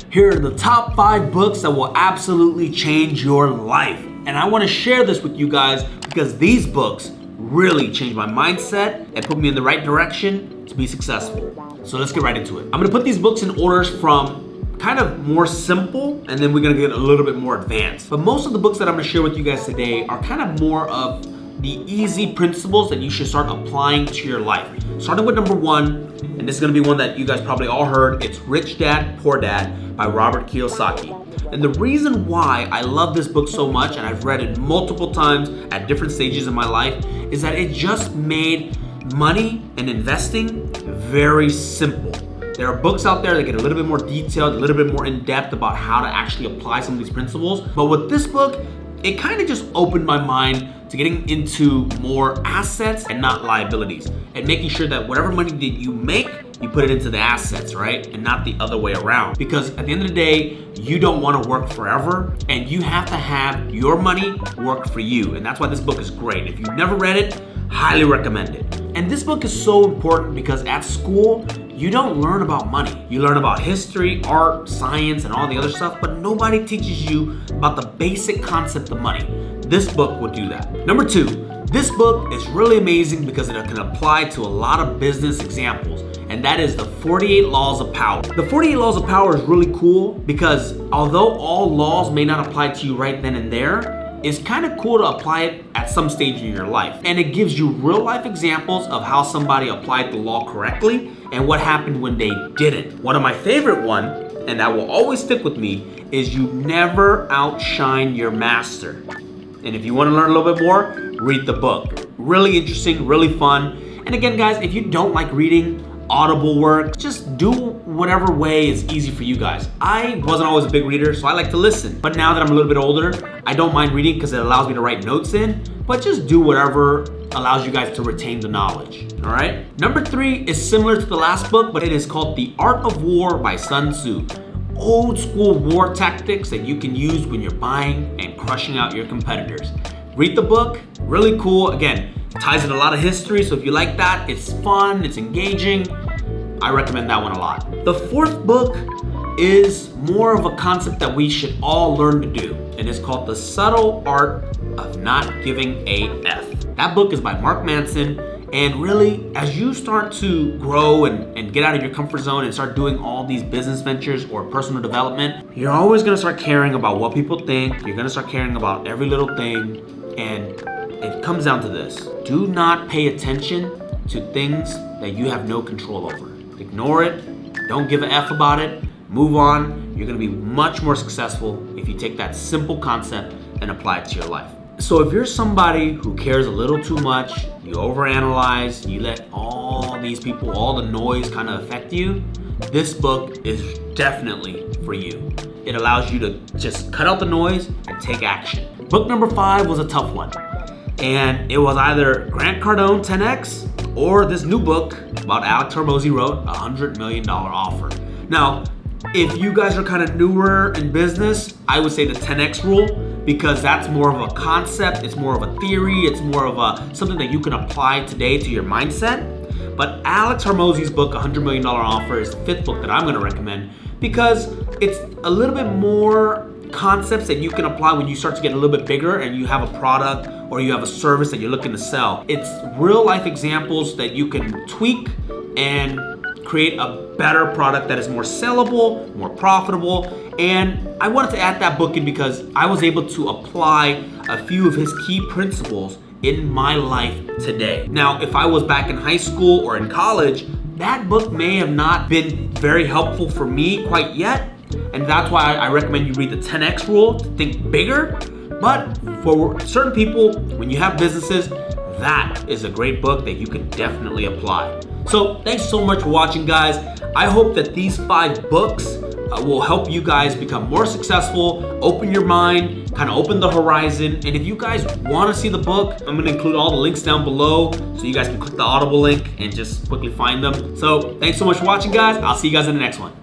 Here are the top 5 books that will absolutely change your life. And I want to share this with you guys because these books really changed my mindset and put me in the right direction to be successful. So let's get right into it. I'm gonna put these books in orders from kind of more simple, and then we're gonna get a little bit more advanced. But most of the books that I'm gonna share with you guys today are kind of more of the easy principles that you should start applying to your life. Starting with number 1, and this is gonna be one that you guys probably all heard, it's Rich Dad, Poor Dad by Robert Kiyosaki. And the reason why I love this book so much, and I've read it multiple times at different stages in my life, is that it just made money and investing very simple. There are books out there that get a little bit more detailed, a little bit more in depth about how to actually apply some of these principles. But with this book, it kind of just opened my mind to getting into more assets and not liabilities, and making sure that whatever money that you make, you put it into the assets, right? And not the other way around. Because at the end of the day, you don't want to work forever, and you have to have your money work for you. And that's why this book is great. If you've never read it, highly recommend it. And this book is so important because at school, you don't learn about money. You learn about history, art, science, and all the other stuff, but nobody teaches you about the basic concept of money. This book will do that. Number 2, this book is really amazing because it can apply to a lot of business examples, and that is the 48 Laws of Power. The 48 Laws of Power is really cool because although all laws may not apply to you right then and there, it's kind of cool to apply it at some stage in your life. And it gives you real life examples of how somebody applied the law correctly and what happened when they didn't. One of my favorite one, and that will always stick with me, is you never outshine your master. And if you want to learn a little bit more, read the book. Really interesting, really fun. And again, guys, if you don't like reading audible work, just do whatever way is easy for you guys. I wasn't always a big reader, so I like to listen. But now that I'm a little bit older, I don't mind reading because it allows me to write notes in, but just do whatever allows you guys to retain the knowledge, all right? Number 3 is similar to the last book, but it is called The Art of War by Sun Tzu. Old school war tactics that you can use when you're buying and crushing out your competitors. Read the book, really cool. Again, it ties in a lot of history, so if you like that, it's fun, it's engaging. I recommend that one a lot. The 4th book is more of a concept that we should all learn to do, and it's called The Subtle Art of Not Giving a F. That book is by Mark Manson, and really, as you start to grow and get out of your comfort zone and start doing all these business ventures or personal development, you're always gonna start caring about what people think. You're gonna start caring about every little thing, and it comes down to this. Do not pay attention to things that you have no control over. Ignore it, don't give a F about it, move on. You're gonna be much more successful if you take that simple concept and apply it to your life. So if you're somebody who cares a little too much, you overanalyze, you let all these people, all the noise kind of affect you, this book is definitely for you. It allows you to just cut out the noise and take action. Book number 5 was a tough one. And it was either Grant Cardone 10X or this new book about Alex Hormozi wrote, $100 Million Offer. Now, if you guys are kind of newer in business, I would say the 10X rule, because that's more of a concept, it's more of a theory, it's more of a something that you can apply today to your mindset. But Alex Hormozi's book, $100 Million Offer, is the 5th book that I'm gonna recommend because it's a little bit more concepts that you can apply when you start to get a little bit bigger and you have a product or you have a service that you're looking to sell. It's real life examples that you can tweak and create a better product that is more sellable, more profitable. And I wanted to add that book in because I was able to apply a few of his key principles in my life today. Now, if I was back in high school or in college, that book may have not been very helpful for me quite yet. And that's why I recommend you read the 10X rule to think bigger. But for certain people, when you have businesses, that is a great book that you can definitely apply. So thanks so much for watching, guys. I hope that these 5 books will help you guys become more successful, open your mind, kind of open the horizon. And if you guys want to see the book, I'm going to include all the links down below so you guys can click the Audible link and just quickly find them. So thanks so much for watching, guys. I'll see you guys in the next one.